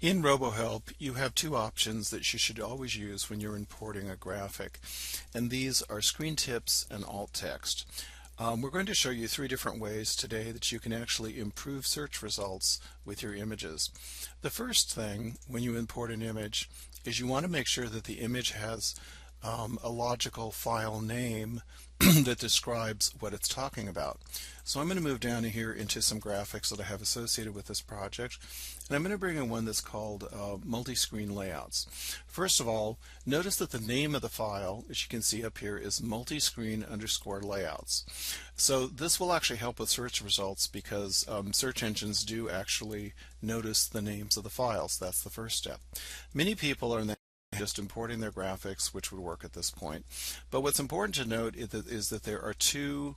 In RoboHelp, you have two options that you should always use when you're importing a graphic, and these are screen tips and alt text. We're going to show you three different ways today that you can actually improve search results with your images. The first thing when you import an image is you want to make sure that the image has a logical file name that describes what it's talking about. So I'm going to move down here into some graphics that I have associated with this project, and I'm going to bring in one that's called multi-screen layouts. First of all, notice that the name of the file, as you can see up here, is multiscreen_layouts. So this will actually help with search results because search engines do actually notice the names of the files. That's the first step. Many people are just importing their graphics, which would work at this point. But what's important to note is that there are two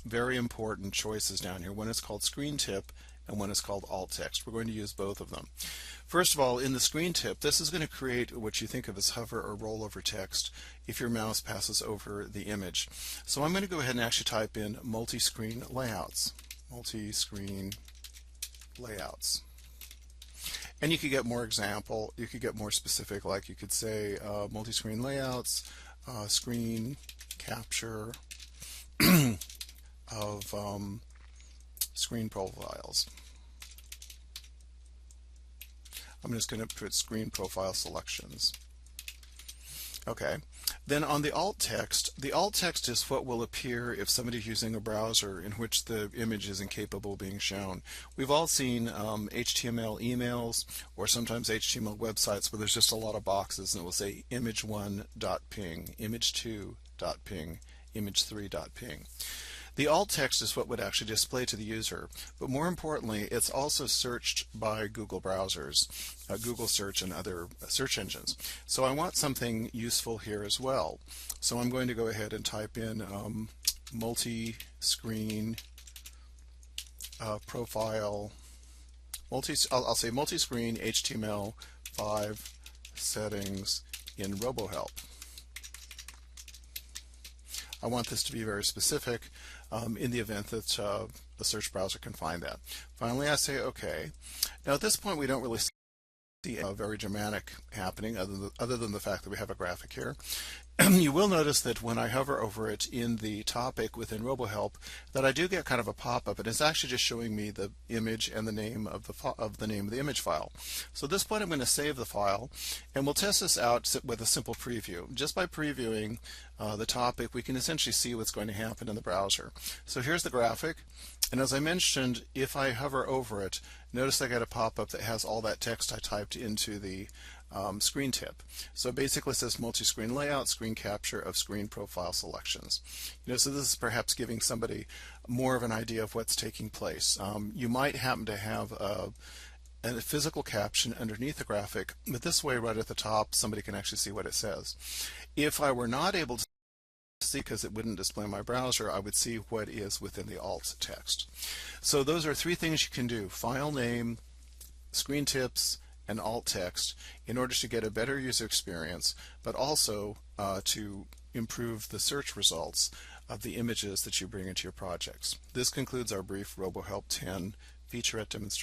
very important choices down here. One is called screen tip and one is called alt text. We're going to use both of them. First of all, in the screen tip, this is going to create what you think of as hover or rollover text if your mouse passes over the image. So I'm going to go ahead and actually type in multi-screen layouts. Multi-screen layouts. And you could get more you could get more specific, like you could say multi-screen layouts, screen capture of screen profiles. I'm just going to put screen profile selections. Okay. Then on the alt text is what will appear if somebody's using a browser in which the image is incapable of being shown. We've all seen HTML emails or sometimes HTML websites where there's just a lot of boxes and it will say image1.ping, image2.ping, image3.ping. The alt text is what would actually display to the user, but more importantly, it's also searched by Google browsers, Google search and other search engines. So I want something useful here as well. So I'm going to go ahead and type in multi-screen profile, I'll say multi-screen HTML5 settings in RoboHelp. I want this to be very specific in the event that the search browser can find that. Finally, I say OK. Now at this point we don't really see a very dramatic happening other than the fact that we have a graphic here. You will notice that when I hover over it in the topic within RoboHelp that I do get kind of a pop-up, and it's actually just showing me the image and the name of the name of the image file. So at this point I'm going to save the file, and we'll test this out with a simple preview. Just by previewing the topic, we can essentially see what's going to happen in the browser. So here's the graphic, and as I mentioned, if I hover over it, notice I get a pop-up that has all that text I typed into the screen tip. So it basically says multi-screen layout, screen capture of screen profile selections. So this is perhaps giving somebody more of an idea of what's taking place. You might happen to have a physical caption underneath the graphic, but this way right at the top somebody can actually see what it says. If I were not able to see because it wouldn't display my browser, I would see what is within the alt text. So those are three things you can do: file name, screen tips, and alt text in order to get a better user experience, but also to improve the search results of the images that you bring into your projects. This concludes our brief RoboHelp 10 featurette demonstration.